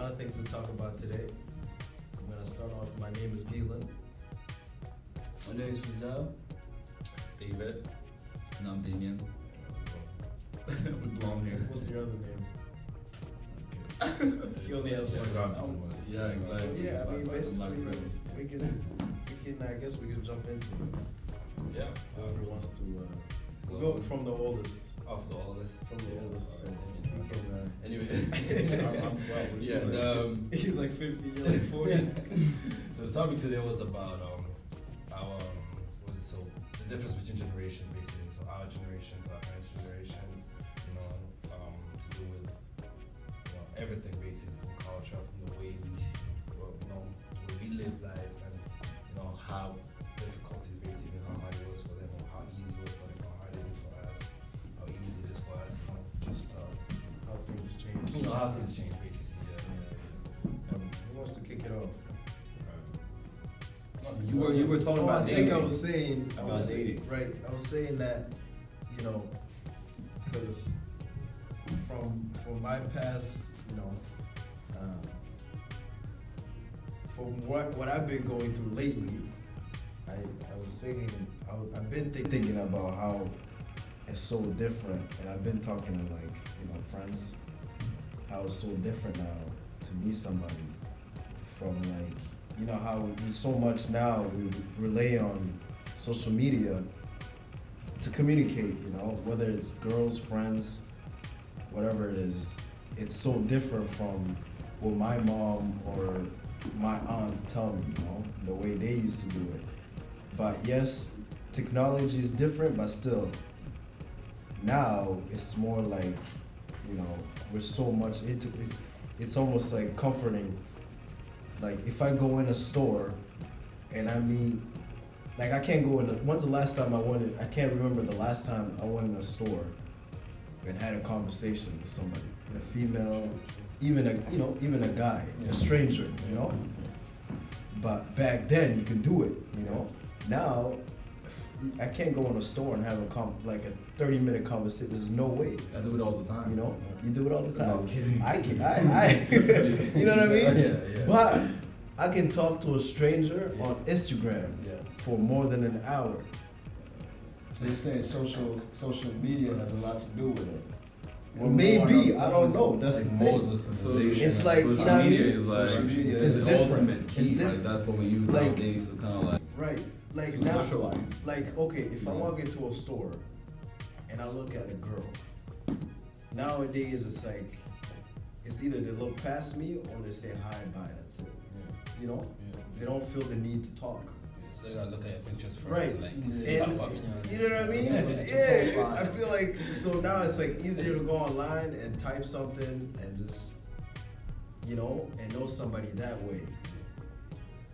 lot of things to talk about today. I'm gonna start off. My name is Galen. My name is Fizal. David. And I'm Damien. With blonde hair. What's your other name? He only has one. Yeah, exactly. So yeah, I mean, basically, friends. we can. I guess we can jump into it. Yeah. Whoever wants to. We'll go from the oldest. Off the oldest. From the oldest. So Anyway. I'm 12. Yeah. He's like 50. You're like 40. So the topic today was about our so the difference between generations basically. So our generations, our parents' generations, to do with everything basically, from culture, from the way we the way we live life, and how difficult it is basically, how hard it was for them, or how easy it was for them, how hard it is for us, how easy it is for us, just How things change. how things change basically. Yeah. Who wants to kick it off? You were talking about I dating. think I was saying About dating. Right. I was saying that, because from my past, from what I've been going through lately, I was thinking, I've been thinking about how it's so different, and I've been talking to friends, how it's so different now to meet somebody from how we so much now we rely on social media to communicate, whether it's girls, friends, whatever it is. It's so different from what my mom or my aunts tell me, the way they used to do it. But yes, technology is different, but still, now it's more like, we're so much into it's almost like comforting. Like if I go in a store and I meet, I can't go in. When's the last time I can't remember the last time I went in a store and had a conversation with somebody, a female, even a guy, a stranger, But back then you could do it, Now I can't go in a store and have a 30-minute conversation. There's no way. I do it all the time. You do it all the time. No, I'm kidding. I you know what I mean? Yeah. But I can talk to a stranger on Instagram for more than an hour. So you're saying social media has a lot to do with it? Well, maybe, I don't know. That's the thing. It's like, social you know what I mean? media is like, Social media is the different. ultimate key. It's different. Like that's what we use Like- nowadays to kind of like Right. Like to now, socialize. okay, if I walk into a store and I look at a girl, nowadays it's either they look past me or they say hi, bye, that's it. They don't feel the need to talk. So you gotta look at your pictures first. Right. Like, And you know what I mean? Yeah. Yeah. I feel like, so now it's easier to go online and type something and just, and know somebody that way.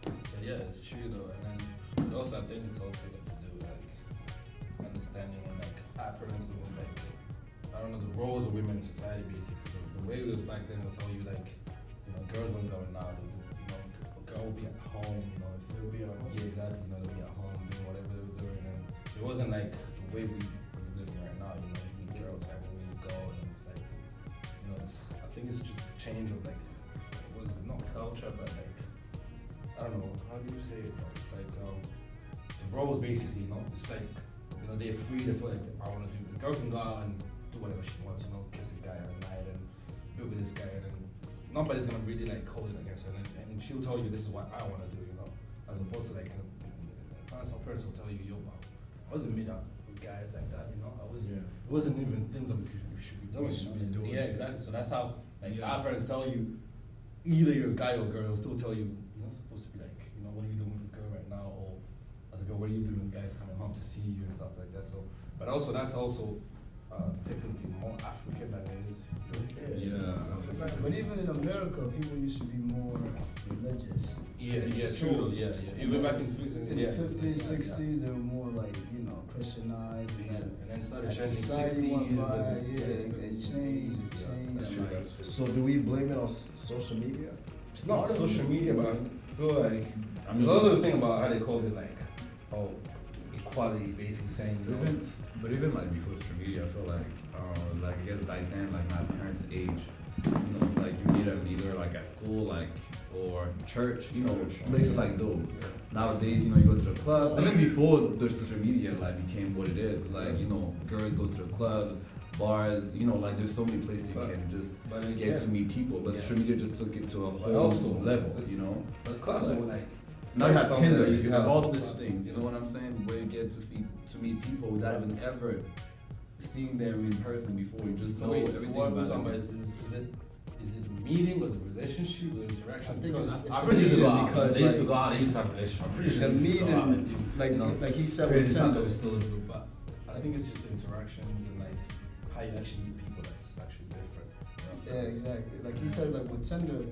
So yeah, it's true though, and then also I think it's also got to do with understanding when our parents were I don't know, the roles of women in society basically. Because the way it was back then, they'll tell you girls won't go out, a girl will be at home, They'll be at home. Yeah, exactly. They'll be at home doing whatever they were doing, and it wasn't like the way we're living right now. You meet girls everywhere you go, and it's I think it's just a change of what is it? Not culture, but I don't know. How do you say it? It's the roles basically. It's they're free. They feel like I want to do. The girl can go out and do whatever she wants. Kiss a guy at night and be with this guy, and then nobody's gonna really hold it against her, and she'll tell you this is what I want to do. As opposed to some person will tell you, I wasn't meet up with guys like that, it wasn't even things that we should be doing. Yeah, exactly. So that's how our parents tell you, either you're a guy or a girl, they'll still tell you, you're not supposed to be what are you doing with a girl right now, or as a girl, what are you doing with guys coming home to see you and stuff like that. So, but also that's also technically more African than it is European. But even in America, people used to be more religious. True. Even back in the 50s, 60s, they were more Christianized. And then started as changing society went by, it it changed. That's true. So do we blame it on social media? It's not social media, but I feel like there's also the thing about how they called it equality, basically saying But even before social media, I feel like I guess back then, my parents' age, it's like you meet them either like at school, like or church, you know, Church. places like those. Nowadays, you know, you go to the club. Even before the social media like became what it is, like you know, girls go to the club, bars, you know, like there's so many places you can just get to meet people. But social media just took it to a whole also, level, you know. The clubs Like- were like. Now you have First Tinder, found that you have all of these clubs. things, you know what I'm saying? Where you get to meet people without even ever seeing them in person before. You just So know wait, so everything what we're about talking them. about is it meeting or the relationship or interaction? I think Because it's I the really used to go out. because, They used to like, go out. They used to have relationships. I'm pretty sure the they used to go out and meeting, do, like you know, like he said with crazy stuff that Tinder. we still do. but I think it's just the interactions and like how you actually meet people that's actually different. Yeah, exactly. Like he said, like with Tinder,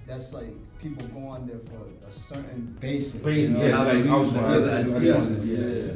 that's like people go on there for a certain basic. Basic, you know, yeah, how like, they I was use gonna it. ask that. Yeah,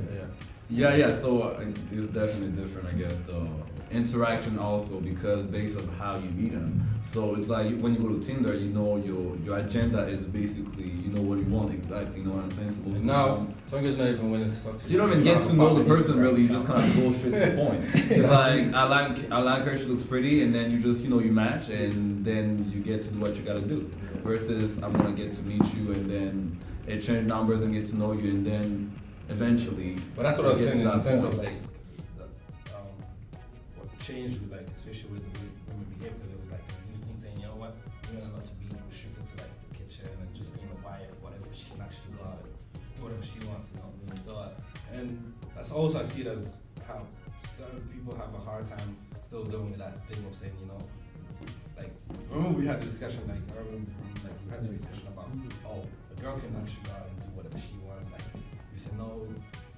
Yeah, Yeah. So it's definitely different, I guess. The interaction also because based on how you meet them. So it's like when you go to Tinder, you know your agenda is basically you know what you want exactly. You know what I'm saying? So most of And the now, time- some guys not even willing to talk to So you don't even get to know the person really. You just kind of go straight to the point. It's like I like her. She looks pretty, and then you just you match, and then you get to do what you gotta do. Versus I'm gonna get to meet you, and then exchange numbers and get to know you, and then eventually. But that's what I was get saying to in the that sense point. of like what changed with like especially with the way women behave because it was like a new thing saying you know what women are not to be restricted to like the kitchen and just being a wife whatever she can actually go out and do whatever she wants you know what I mean so and that's also I see it as how certain people have a hard time still doing with that thing of saying you know like remember we had the discussion like I remember like we had the discussion about oh a girl can actually go out and do whatever she wants like you said no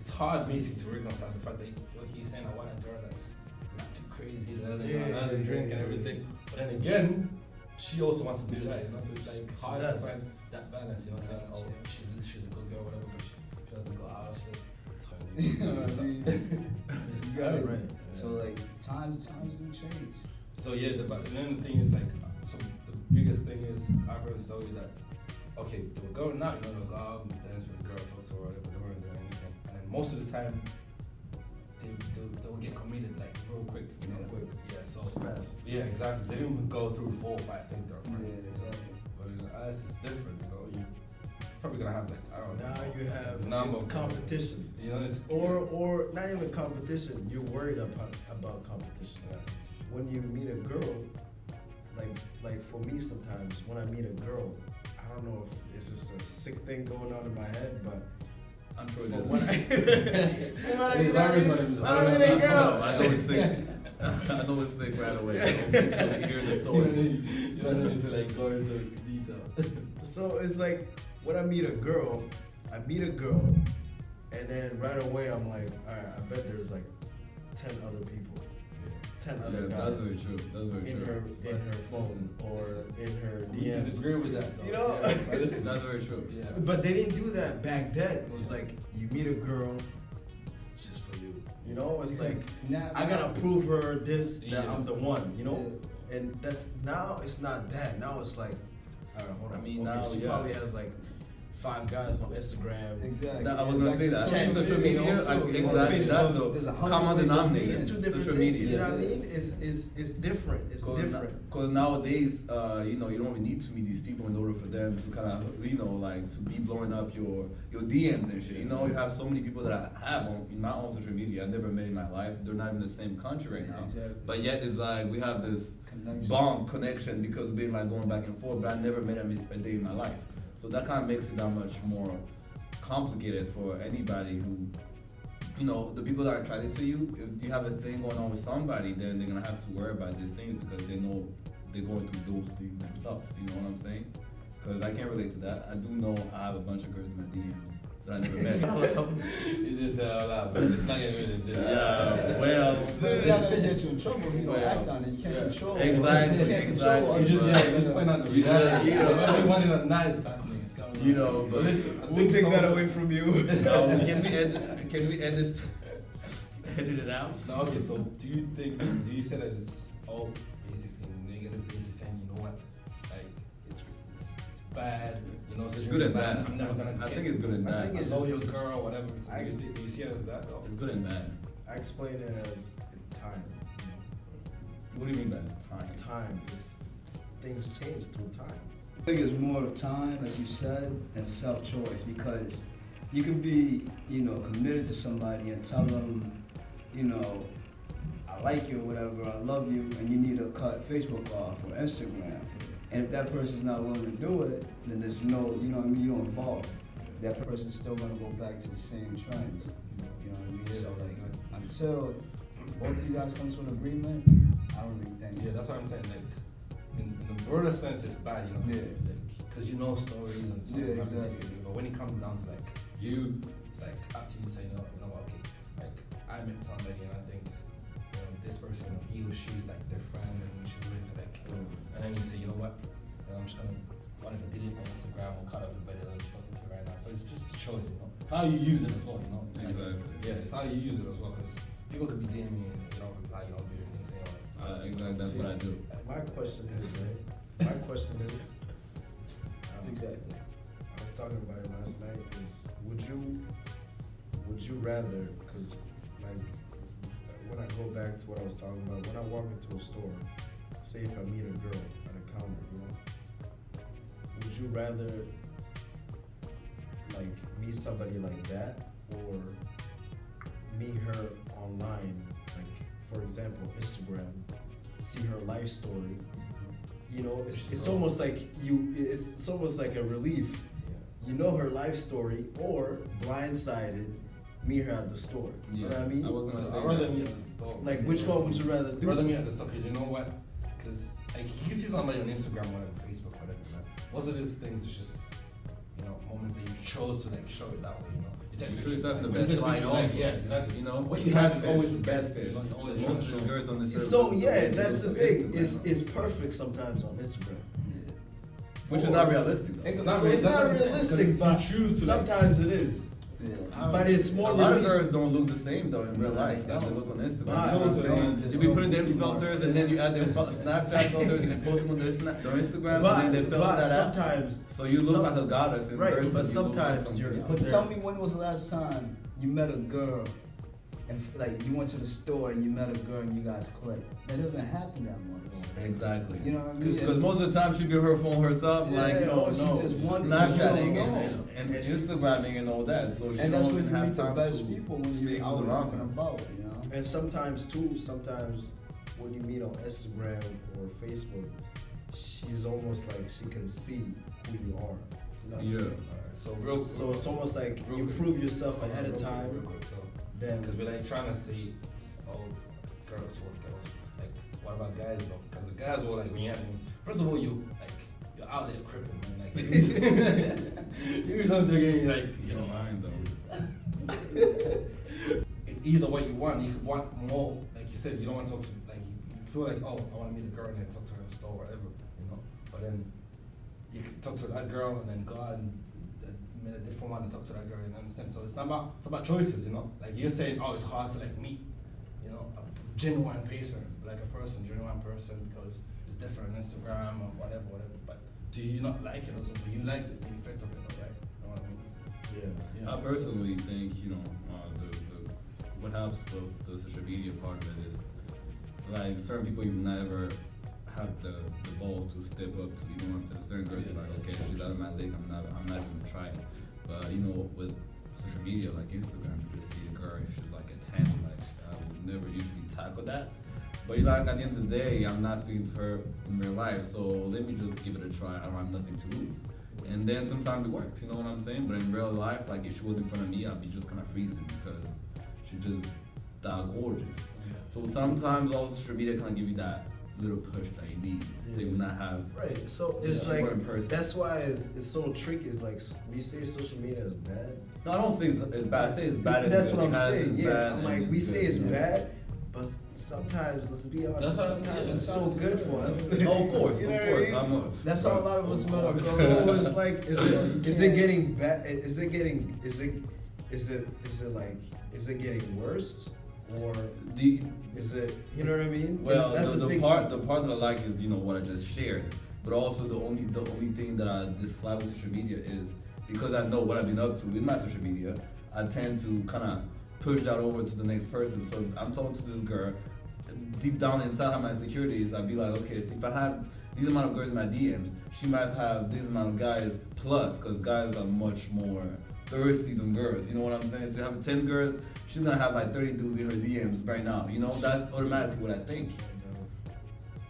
it's hard basically to reconcile the fact that he's saying I want a girl that's not too crazy, that doesn't drink and everything. But then again, she also wants to do that, you know. So it's like hard to find that balance, you know what I'm saying? Oh, she's a good girl, whatever, but she doesn't go out, shit. It's hard. You know what I mean? It's You got it. right. So like times do change. So yeah, but then the thing is like, so the biggest thing is I've heard tell you that okay, they'll go now, you know, they'll go out, dance with the girl, talk to her, whatever, they weren't doing anything, and then most of the time they'll get committed like real quick, you know, quick. Yeah, so It's fast. yeah, exactly. They didn't even go through 4 or 5 things. Yeah, exactly. But in us, it's different, you know. You probably gonna have like I don't know. Now you have number it's of- competition, You know, it's or not even competition. You're worried about competition. When you meet a girl, like for me sometimes when I meet a girl, I don't know if it's just a sick thing going on in my head, but I'm sure it from is. when I meet a girl, I know it's sick. I know it's sick right away. I don't need to hear the story. you don't need to like go into detail. So it's like when I meet a girl, and then right away I'm like, alright, I bet there's like 10 other people, 10 other Yeah, guys. that's very true. That's very in true. her phone or in her We DMs. disagree with that, though. You know? Yeah, but it's- That's very true. yeah. But they didn't do that back then. It was like you meet a girl, just for you. You know, it's like Now, I gotta prove her this that Yeah. I'm the one. You know, and that's now it's not that. Now it's like, all right, hold on. I mean, okay, now, she yeah. probably has like 5 guys on Instagram. Exactly. I was gonna say that. Social media, exactly. There's That's a the hundred common ways of denominator. It's two different Social things. media. You know what I mean? It's different. It's different. Because nowadays, you know, you don't even need to meet these people in order for them to kind of, you know, like to be blowing up your DMs and shit. You know, you have so many people that I have on in my own social media I never met in my life. They're not in the same country right now. Exactly. But yet it's like we have this Connection. bond connection because we've been like going back and forth. But I never met them a day in my life. So that kind of makes it that much more complicated for anybody who, you know, the people that are attracted to you. If you have a thing going on with somebody, then they're gonna have to worry about these things because they know they're going through those things themselves. You know what I'm saying? Because I can't relate to that. I do know I have a bunch of girls in my DMs that I never met. You just said all that, but it's not gonna really do that. Yeah, well, But it's not gonna get you in trouble if you don't Well, act on it. You can't control it. exactly, You can't control exactly. it. You just point out the You reality. just- you know. Everyone in nice happening is coming. You know, but listen, I We'll think take it's that also- away from you. no, can we end this? Edit it out. No, okay, so do you say that it's all basically negative, basically saying, you know what, like, it's bad, you know, It's good and bad. I'm never gonna I get- think it's good and I bad. think it's know just- your girl, whatever. I- Do you see it as that, though? It's good and bad. I explain it as it's time. What do you mean by it's time? Time is things change through time. I think it's more of time, like you said, and self-choice, because you can be, committed to somebody and tell them, I like you or whatever, I love you, and you need to cut Facebook off or Instagram. And if that person's not willing to do it, then there's no, you don't evolve. That person's still gonna go back to the same trends. You know what I mean? So like, until both of you guys come to an agreement, I don't really think. Yeah, that's what I'm saying. Like, in the broader sense, it's bad, because you know stories and stuff. Yeah, exactly. But when it comes down to like you, it's like actually saying, what, okay, like I met somebody and I think this person, he or she's like their friend and she's willing to like, and then you say, you know what, I'm just gonna whatever delete my Instagram or cut off the video that I'm talking to right now. So it's just a choice, It's how you use it as well, Like, Exactly. yeah, it's how you use it as well, because people could be DMing you and you don't reply, you don't do anything, saying Exactly, that's See, what I do. My question is, right? Exactly. I was talking about it last night. Is would you rather? Because like when I go back to what I was talking about, when I walk into a store, say if I meet a girl at a counter, would you rather like meet somebody like that or meet her online, like for example Instagram, see her life story? It's almost like it's almost like a relief. You know her life story, or blindsided, meet her at the store. Yeah. You know what I mean? I was gonna say I'd rather that. meet at the store. Like, which one would you rather I'd do? rather meet at the store, because you know what? Because like you can see somebody on Instagram or on Facebook, whatever. Most of these things is just moments that you chose to like show it that way. You show yourself the When you best take line pictures, also. yeah, exactly. What you you have have is always the best. best. You always Most of the girls don't necessarily. So look yeah, the that's the way thing. they look It's perfect sometimes on Instagram. Yeah. Which is not realistic though. It's not It's That's not what I'm saying, 'cause realistic, you but choose to, like- sometimes it is. Yeah. But it's more A lot of relief. girls don't look the same though in real life as they look on Instagram. You know what I'm saying? But- You be putting them filters and then you add them Snapchat filters and post them on their Instagram and then they filter But that out. sometimes, So you look some- like a goddess in right, person. but you look like sometimes something you're- else. But Yeah. tell me, when was the last time you met a girl and like you went to the store and you met a girl and you guys clicked? That doesn't happen that much. Exactly. You know what I mean? Because most of the time she be her phone herself, Yeah, like no, she's no. just one Snapchatting girl. and Instagramming and all that. So she And that's don't when even you have meet the time best to people, when see you're who's out around walking her. about, and sometimes when you meet on Instagram or Facebook, she's almost like she can see who you are. Yeah. Alright, so So it's almost like real you quick. prove yourself ahead of Real time. quick, so. Then Because we're like trying to say, girls, what's girls? Like, what about guys though? Because the guys were like, when you have, first of all, you're out there crippling, man. Like, you're something again, you're like, You don't mind though. it's either what you want. You could want more, like you said, you don't want to talk to, like, you feel like, oh, I want to meet a girl and then talk to her in the store or whatever, But then you can talk to that girl and then go out and meet a different one and talk to that girl, you understand? So it's about choices, Like you're saying, oh, it's hard to like meet, a genuine person, like a genuine person, because it's different on Instagram or whatever. But do you not like it also? Do you like the effect of it, right? You know what I mean? yeah. I personally think, what helps with the social media part of it is like certain people you never have the balls to step up to, to certain girls. You're like, okay, she's out of my league. I'm not gonna try it. But with social media like Instagram, you just see a girl, she's like a 10. Like I would never usually tackle that. But at the end of the day, I'm not speaking to her in real life, so let me just give it a try. I don't have nothing to lose. And then sometimes it works, you know what I'm saying? But in real life, like if she was in front of me, I'd be just kind of freezing because she's just that gorgeous. So sometimes all social media kind of give you that little push that you need. They would not have. Right. So it's Yeah, like we're in person. that's why it's so tricky. It's like we say social media is bad. No, I don't say it's bad. I say it's bad. That's and what I'm good. It has saying. its Yeah, bad I'm and like its we say good, it's yeah. bad, but sometimes let's be honest. That's what I'm Sometimes saying. it's so good for us. Oh, of course, You of know course. what I mean? That's how a lot of us Of know a course. girl. So it's like, is it getting bad? Is it getting worse, or The, is it? You know what I mean? Well, that's the thing. part that I like is what I just shared, but also the only thing that I dislike with social media is because I know what I've been up to with my social media, I tend to kind of push that over to the next person. So if I'm talking to this girl, deep down inside have my insecurities, I'd be like, okay, see if I had these amount of girls in my DMs, she might have this amount of guys plus, because guys are much more thirsty than girls. You know what I'm saying? So you have 10 girls, she's gonna have like 30 dudes in her DMs right now. You know, that's automatically what I think.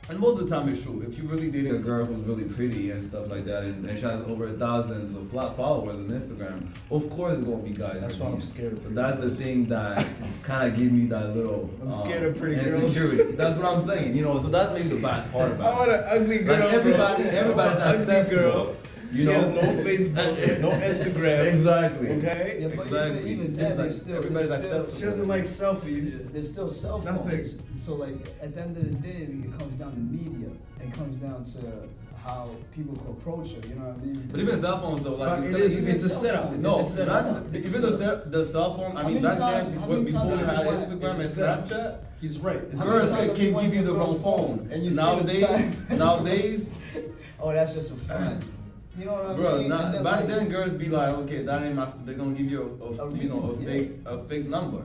And most of the time it's true. If you really dating a girl who's really pretty and stuff like that, and she has over thousands of followers on Instagram, of course it's gonna be guys. That's why I'm scared of But pretty that's the girls. thing that kind of give me that little. I'm scared of pretty girls. insecurity. That's what I'm saying. You know, so that's maybe the bad part I about want it. an ugly Like girl. everybody's an ugly accessible. She has no Facebook, no Instagram. Exactly. Okay? Yeah, but Exactly. even Seems then, like there's still, everybody's there's still, accessible. She doesn't like selfies. there's still cell Nothing. phones. So like at the end of the day, it comes down to media. It comes down to how people can approach her. You know what I mean? But even cell phones though, like But you it is, said, it's a cell setup. phone. no, It's a setup. that's, It's a even setup. the cell phone. I How mean, many back times- then, how many before times we have had you went- Instagram and it's a setup. Snapchat, He's right. It's a first setup. it can give you the wrong phone. And you see Nowadays, the time. nowadays, Oh, that's just a friend. You know what I bro, mean? And then, back like, then girls be like, okay, that ain't my. They're gonna give you A you know, reason, a fake number.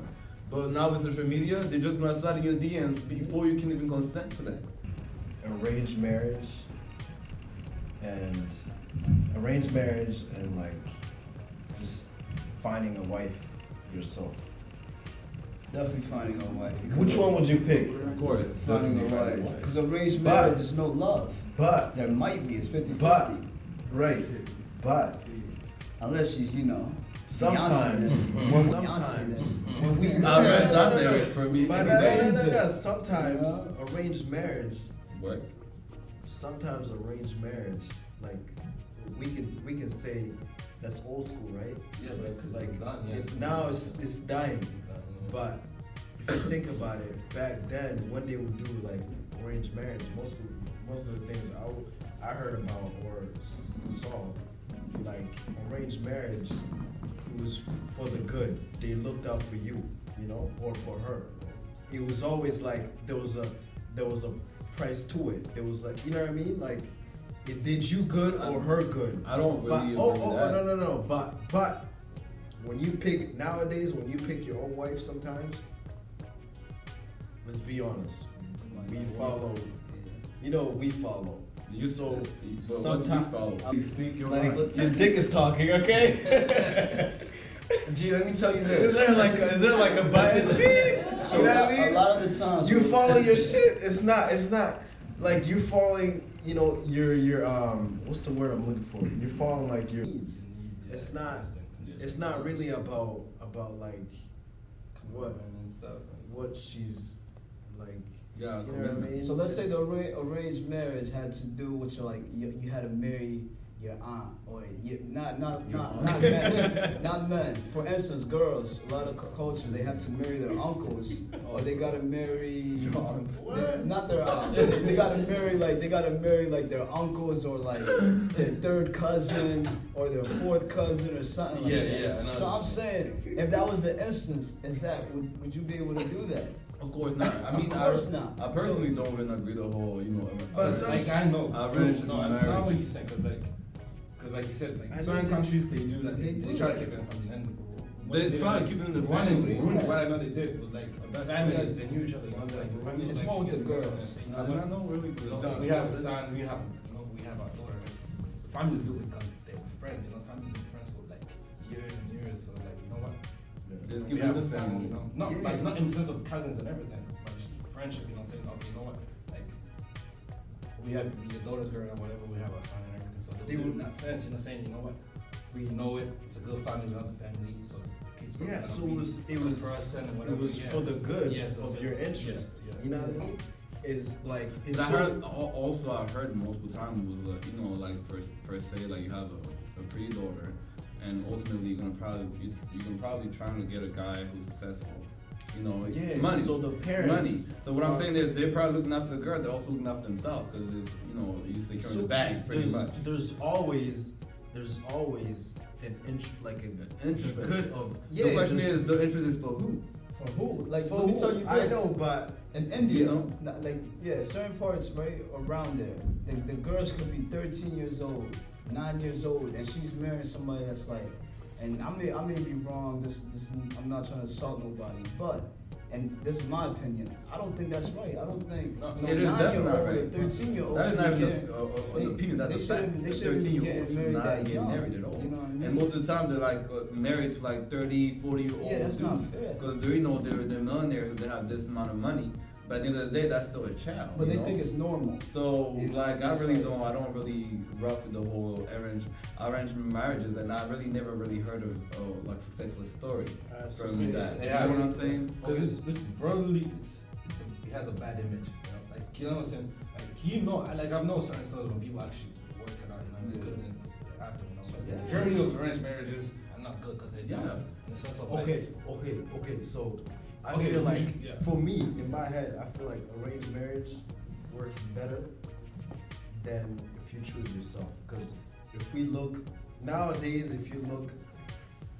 But now with social media, they're just gonna slide in your DMs before you can even consent to that. Arranged marriage and like just finding a wife yourself. Definitely finding a wife. Which one would you pick? Of course, Finding a definitely. wife. Because arranged But- marriage is no love. But There might be, it's 50-50. But- right, but Unless she's, you know, sometimes Beyonce when then. sometimes Beyonce when we I read that marriage for me But every day. no. Sometimes arranged marriage. What? Sometimes arranged marriage, like we can say that's old school, right? Yes, it's like done, yeah. now it's dying. But if you think about it, back then when they would do like arranged marriage, most of the things I heard about or saw, like arranged marriage, it was for the good. They looked out for you, you know, or for her. It was always like there was a price to it. There was like, you know what I mean? Like it did you good or her good. I don't really But agree with that. no. But when you pick nowadays, when you pick your own wife, sometimes, let's be honest, we follow. You know, we follow. You So sometimes sometimes you speak your like mind. your dick is talking, okay? Gee, let me tell you this. is there like a button? So You know what I mean? a lot of the times You when- follow your shit. It's not like you following. You know your what's the word I'm looking for? You're following like your needs. It's not really about like what she's like. Yeah, You know what I mean? So let's say the arranged marriage had to do with your like you had to marry your aunt or not men, not men. For instance, girls, a lot of cultures they have to marry their uncles or they gotta marry not their aunt. They gotta marry like their uncles or like their third cousins or their fourth cousin or something like Yeah, that. yeah, I know. So I'm saying if that was the instance, would you be able to do that? Of course not. I mean, Of course not. I personally don't even agree the whole, you know. But some- Like I know, Arranged no, I marriage. know what he's saying, cause like you said, I like certain think this- countries they do like they they do try to that. keep it from the end. They try to keep it in the One family. what I know they did was like That's families it. they knew each other, you know, like the family It's like, more she with the gets married girls. and I say, don't really. you know, No, we have no, a this- son, we have our daughter. Families do it because they're friends, you know, families been friends for like years and years, so like you know what? Just We keep have it a in the son, family. you know, not Yeah. like not in the sense of cousins and everything, but just friendship, you know, saying, okay, you know what, like we have your daughter's girl or whatever, we have our son and everything, so They they would- would in that sense, you know, saying, you know what, we know it, it's a good family, another family, so the kids are Yeah, gonna so be it was a person and it whatever, was yeah. for the good Yeah, so of it's- your interest. yeah, yeah. You know what I mean? Is like it's I so heard also I've heard multiple times was you know like per se like you have a pretty daughter and ultimately you're probably trying to get a guy who's successful, you know, yeah. money. So the parents Money. So what I'm are- saying is they're probably looking after the girl. They're also looking after themselves because it's you know you secure the bag pretty there's, much. There's always an interest, like an Interest. good of The question just- is the interest is for who? For who? Like for let me who? tell you I this. know, but In India, You know? like certain parts right around there, the girls could be 13 years old, 9 years old, and she's marrying somebody that's like, and I may be wrong. This I'm not trying to assault nobody, but And this is my opinion. I don't think that's right. I don't think No, it is definitely not 9-year-old or right. 13-year-old. That is not even they- an opinion. That's they a fact. shouldn't- they A shouldn't be 13-year-old getting should married not that get young. married at all. You know what I mean? And most of the time, they're like married to like 30, 40-year-old Yeah, that's not dudes fair. because they're millionaires. They have this amount of money, but at the end of the day, that's still a child. But you they know? think it's normal. So You know, like I it's really like- don't. I don't really rock with the whole arranged marriages, and I really never really heard of like successful story So from say- that. You yeah. know what I'm saying? Because this brotherly, it has a bad image. You know, like you know what I'm saying. Like I've known certain stories when people actually work it out. You know, it's Yeah. good and after. You know, but Yes. the journey of arranged marriages are not good because they're young. Yeah. In the sense of like, Okay. So I Okay, feel we like should- yeah. for me, in my head, I feel like arranged marriage works better than if you choose yourself. Because if we look nowadays, if you look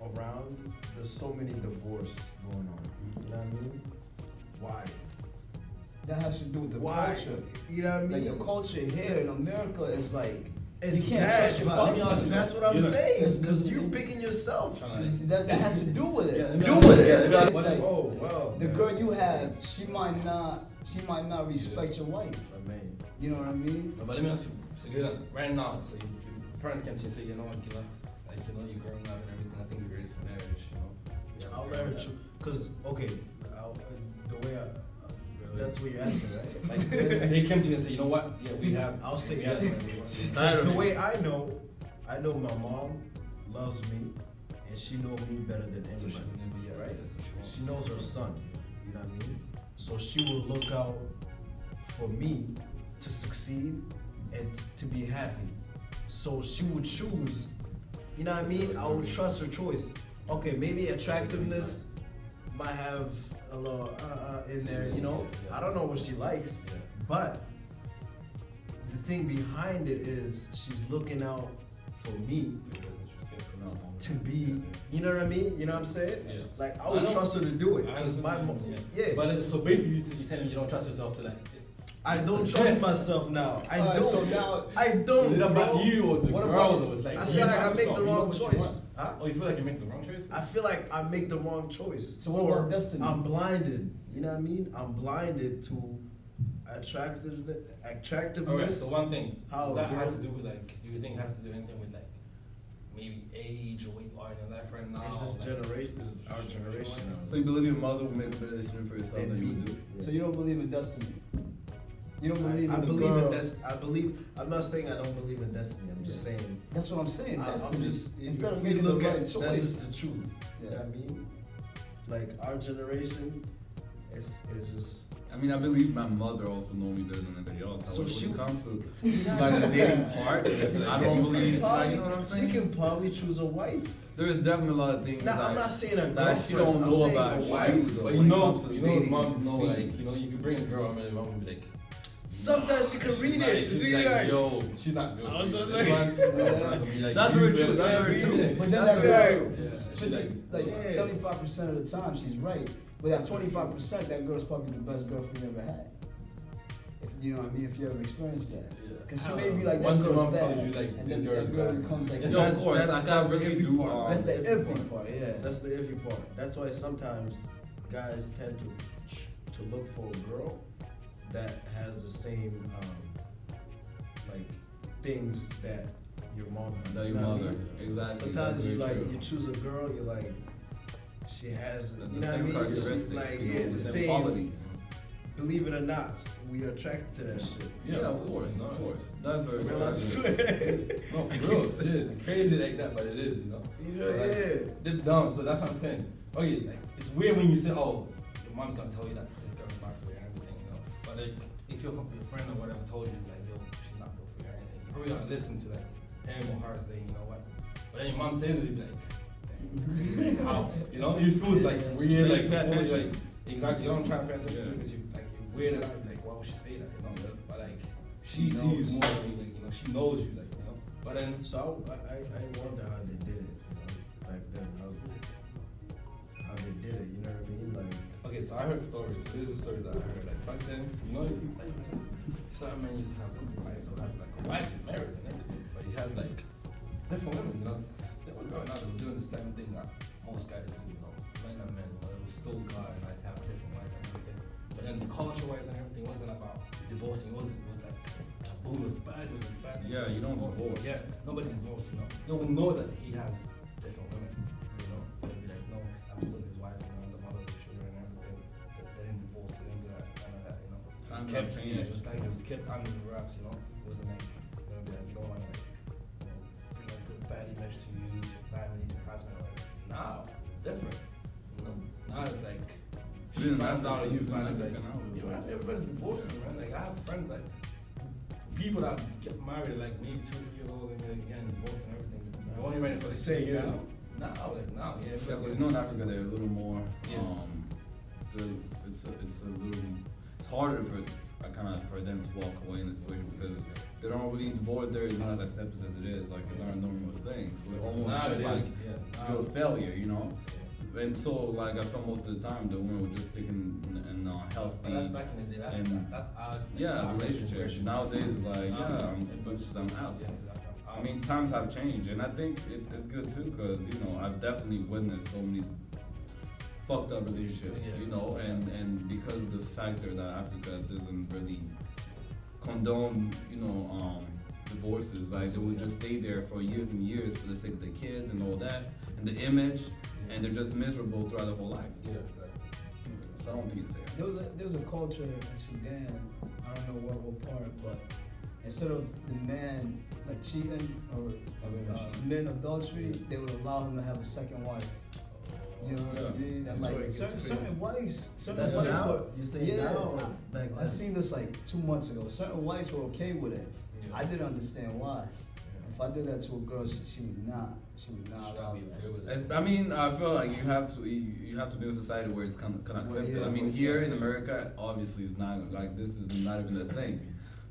around, there's so many divorce going on. You know what I mean? Why? That has to do with the Why? culture. You know what I mean? Like the culture here in America is like It's you can't bad. trust your Let me partner. ask you That's what I'm You know, saying. there's- Because you're picking yourself. That has to do with it. Yeah, let me do ask with you- it. yeah, let me ask It's you- like, Oh well. the girl you have, she might not respect your wife. I mean, You know what I mean? No, but let me ask you. So you know, right now, so your parents came to you and say, you know what, you're growing up and everything. I think you're ready for marriage. You know. You have a I'll girl let her that- choose. Cause okay, the way that's what you're asking, right? Like they came to you and say, you know what? Yeah, we have. I'll say we have yes. somebody. Tired of The me. way I know my mom loves me, and she knows me better than So she anybody, would be, yeah, right? yeah, so She knows her son. You know what I mean? So she will look out for me to succeed and to be happy. So she would choose. You know what I mean? I would trust her choice. Okay, maybe attractiveness might have a little in there. You know, I don't know what she likes. Yeah. But the thing behind it is she's looking out for me to be, you know what I mean? You know what I'm saying? Yeah. Like I I would know- trust her to do it I because my understand mom, what you mean, yeah. But so basically, you're telling me you don't trust yourself to like. I don't trust myself now. I Alright, don't. so now- I Is don't. it about Bro. you or the What girl about- though? It's like I you feel like trust I make yourself, the you know wrong what you choice. want. Huh? Oh, you feel like you make the wrong choice? I feel like I make the wrong choice. So what Or about destiny? I'm blinded. You know what I mean? I'm blinded to attractiveness. Alright, so one thing. How Does that a have girl- to do with like? Do you think it has to do anything with like maybe age or where you are in your life right now? It's just like- generation. It's our generation now. So you believe your mother will make a better decision for yourself And than you me. would do? Yeah. So you don't believe in destiny. You don't believe I in the believe girl. in this. I believe. I'm not saying I don't believe in destiny. I'm just saying. That's what I'm saying. I'm Destiny. just. Instead If of we making the look right at, choice. that's just the truth. You know Yeah. what I mean? Like our generation, is just. I mean, I believe my mother also knows me better than anybody else. So However, she- when it comes to like the dating part, I don't believe. Like, you know what I'm She saying? can probably choose a wife. There's definitely a lot of things Now that, I'm not saying a that girlfriend. she don't I'm know saying about a you, wife. though, But when you it know, comes to you know, dating, moms you can know, see. like, you know, you can bring a girl, I mean, mom will be like, Sometimes she can read like, it. she's She like, like, yo, she's not good. I'm for you. just This saying. one, I'm trying to be like, That's you very better- true, that's very true. Yeah. But That's then that right. girl, Yeah. so like Yeah. 75% of the time she's right. But that 25%, that girl's probably the best girlfriend you ever had. If you know what I mean, if you ever experienced that. Yeah. Because she may be like, that Once your girl's mom bad. tells you, like, and this then girl that is girl bad. becomes like, Yo, of That's- course, that's- like, I that's the really iffy do. part. that's the iffy iffy part, yeah. That's the iffy part. That's why sometimes guys tend to look for a girl that has the same like things that your mom has. That You your know what I mother, mean? exactly. Sometimes that's you very like true. you choose a girl, you're like she has The you know what I same mean? characteristics, She's like you know, yeah, the same same qualities. Believe it or not, we are attracted to that shit. Yeah, of course, of course. That's very Well, I'm true. swearing. No, for real, it is. It's crazy like that, but it is, you know. You know, So, like, yeah. Deep down, so that's what I'm saying. Okay, like, it's weird when you say, oh, your mom's gonna tell you that this girl's not for you and everything, you know. But like, if your friend or whatever told you, it's like, yo, she's not good for you or anything, you're probably gonna listen to like him or her saying, you know what. But then your mom says it, you be like, damn, how? You know, it feels like weird, like, Pay totally, attention. like, exactly. You don't try to pay attention Yeah. because you like you weird out. Like, why would she say that? You know, but like, she She sees knows. more than you, like, you know, she knows you, like, you know. But then. So I wonder how they did it, you know, back then. How they did it, you know what I mean? Like Okay, so I heard stories. So this is stories that I heard. Like back then, you know, like, certain men used to have good wives or have like a wife and married and everything, but he has like different women, you know. 'Cause they were growing up, they were doing the same thing that most guys do, you know. Men and men, but it was still God and like have different wives then culture-wise and everything wasn't about divorcing. It was like taboo. It was bad. It was bad. Yeah, you don't divorce. Yeah, nobody divorced. You know, no one know that he has different women. You know, they'll be like, no, I'm still his wife. You know, the mother of the children and everything. But they didn't divorce. They didn't do that. None of that. You know, Times it was kept, have changed. yeah, just like it was kept under the wraps. You know, it wasn't like they'll be like, you don't want to like, you know, bring a good bad image to you, to your family, to your husband. Like, now, different. You know, now it's like. She Even finds out, Africa- you even find out, like, Africa now, you know, everybody's divorcing, man. Like, I have friends, like, people that get married, like, maybe 2 or 3 years old, and they're getting divorced and everything. They're only ready for the Say 6 years. now? Now, like, now, yeah. Yeah, because you know in Africa they're a little more. Yeah. It's a little. It's harder for kind of for them to walk away in a situation because they don't really divorce there is not as accepted as it is. Like it's not a normal thing. So it almost Now it feels is, like yeah. you're a failure, you know. And so like I felt most of the time the women were just taking and healthy. But that's back in the day. That's our Yeah, relationships. Nowadays it's like I'm out. Yeah, I mean, times have changed, and I think it's good too, because you know I've definitely witnessed so many fucked up relationships, Yeah. you know, and because of the factor that Africa doesn't really condone, you know, divorces, like they would just stay there for years and years for the sake of the kids and all that, and the image, and they're just miserable throughout their whole life. Yeah, exactly. So I don't think it's fair. There was a culture in Sudan, I don't know what part, but instead of the man like cheating or men adultery, they would allow him to have a second wife. You know what I Yeah. mean? That's And where like it gets certain crazy. wives, certain That's wives now? were- You say yeah, now or back I then? seen this like 2 months ago. Certain wives were okay with it. Yeah. I didn't understand why. If I did that to a girl, she would not. She would not Should allow I be okay that. with it? I mean, I feel like you have to be in a society where it's kind of accepted. yeah, I mean, for here sure. in America, obviously, it's not like this is not even a thing.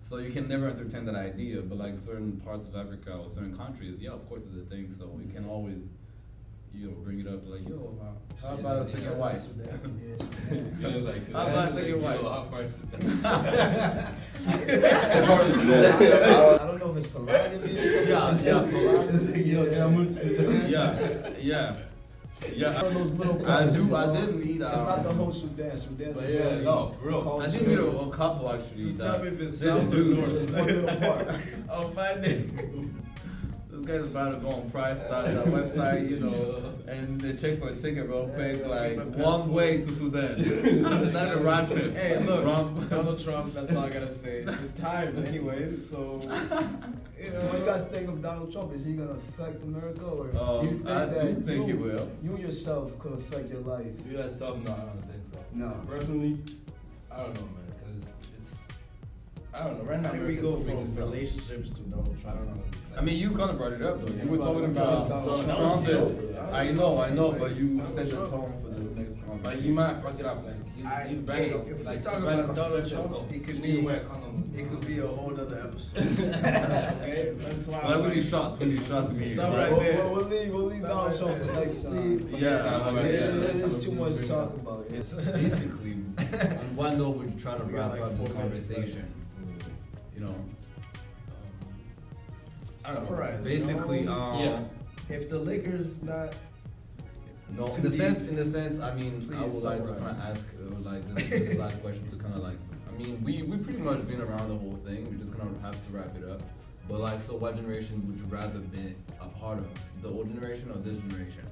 So you can never entertain that idea. But like certain parts of Africa or certain countries, yeah, of course, it's a thing. So we can always, you know, bring it up like, yo, how about a second wife? You know, like, How about a second wife? How far is I don't know if it's polygamy. Yeah. One of those little I couples, do. you I know? did meet. It's not the whole Sudan. Sudan's But a yeah, very no, for real. culture. I did meet a couple actually. Just that- tell me if it's they south or do. north. One little part. I'll find it. This guy's about to go on Price.that website, you know, and they check for a ticket real quick, Yeah, like get my one passport. way to Sudan. Not a round trip. Hey, look, Wrong- Donald Trump, that's all I gotta say. It's time anyways, so, you So what do you guys think of Donald Trump? Is he gonna affect America, or do you think I that do think you, he will. you yourself could affect your life? You yourself, no, I don't think so. No. Personally, I don't know, man, because it's, I don't know. Right now, how do we America's go too big from to fail. relationships to Donald I Trump? don't know. It's like- I mean, you kind of brought it up though. You were talking Donald about Trump. That was a Trump. joke. I know, but you set the tone for this next But conversation. you might fuck it up, like he's Hey, bad. if we like, talk he's bad about Donald contraception, Trump, so it could you need to be- wear a condom. It could be a whole other episode. Okay, that's why. Like I'm with these shots, in here. Stop right We'll- there. we'll leave Stop Donald right Trump for there. next time. It's too much to talk about. It's basically, on what note would you try to We wrap got like up this 4 minutes left. conversation? You know, Summarize. basically, you know? Yeah. If the Lakers not, no, Too in the deep. sense, I mean, I would Please like to kind of summarize. ask, like this last question to kind of like, I mean, we pretty much been around the whole thing. We just kind of have to wrap it up. But like, so what generation would you rather be a part of? The old generation or this generation?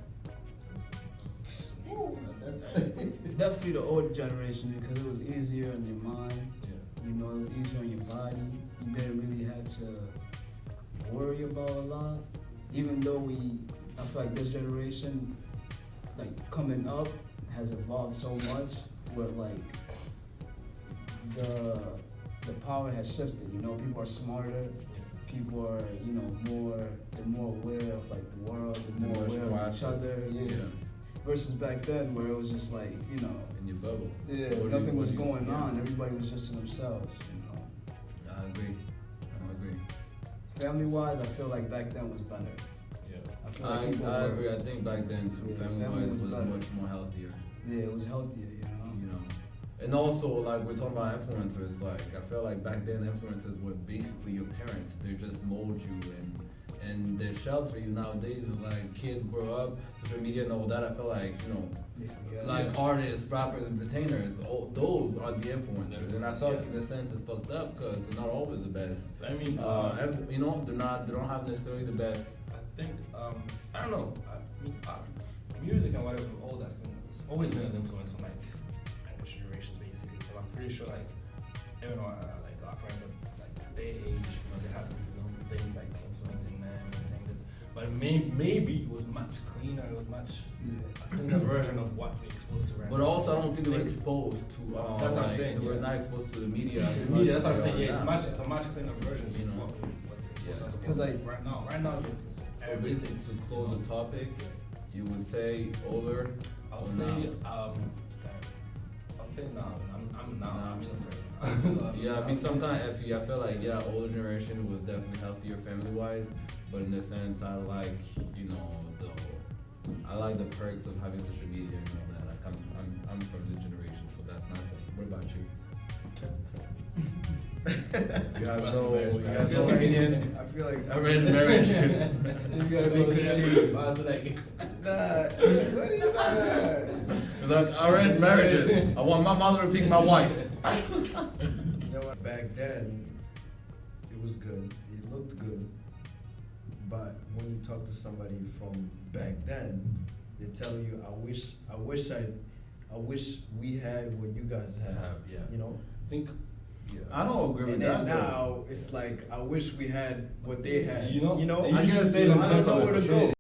that's Definitely the older generation, because it was easier on your mind. Yeah. You know, it was easier on your body. You didn't really have to worry about a lot. Even though I feel like this generation, like coming up, has evolved so much, where like the power has shifted. You know, people are smarter. People are, you know, they're more aware of like the world. They're more aware of each other. Yeah. Versus back then, where it was just like, you know, In your bubble. yeah, What do you- nothing was what do you- going yeah. on. Everybody was just to themselves, you know. I agree. Family-wise, I feel like back then was better. Yeah. I feel like I people I were- agree. I think back then too, Yeah, family family wise was was better. much more healthier. Yeah, it was healthier, you know. You know, and also like we're talking about influencers. Like I feel like back then influencers were basically your parents. They just mold you and and they shelter you nowadays. Is like kids grow up, social media and all that. I feel like like artists, rappers, entertainers, all those are the influencers, and I feel like in a sense it's fucked up because they're not always the best. I mean, They don't have necessarily the best. I think, I don't know. I mean, music and whatever, all that thing, it's always been an influence on like generations basically. So I'm pretty sure like, even though like our parents are like their age, they have things like influencing them and saying this. But maybe it was much cleaner. It was much a cleaner version of what we're exposed to right now. But also, I don't think they were exposed to. That's what I'm saying. They were not exposed to the media. The media, that's what I'm saying. Yeah, it's a much cleaner version. You know. Because like right now, So basically, to close the topic, you would say older. I'll or say, now? I'll say no. I'm in a Yeah, I mean, some kind of FE. I feel like, older generation was definitely healthier family wise, but in a sense, I like, I like the perks of having social media and all that. Like, I'm from this generation, so that's my thing. What about you? You have no opinion. I feel like Arranged marriage. to be continued. Nah, what is that? Like, arranged marriages. I want my mother to pick my wife. You know what? Back then, it was good. It looked good. But when you talk to somebody from back then, they tell you, I wish we had what you guys have. Yeah. You know? I think. Yeah. I don't agree with And that. then now it's like I wish we had what they had. You know, You know? they I usually guess say so the I don't sense know of where to opportunity. go.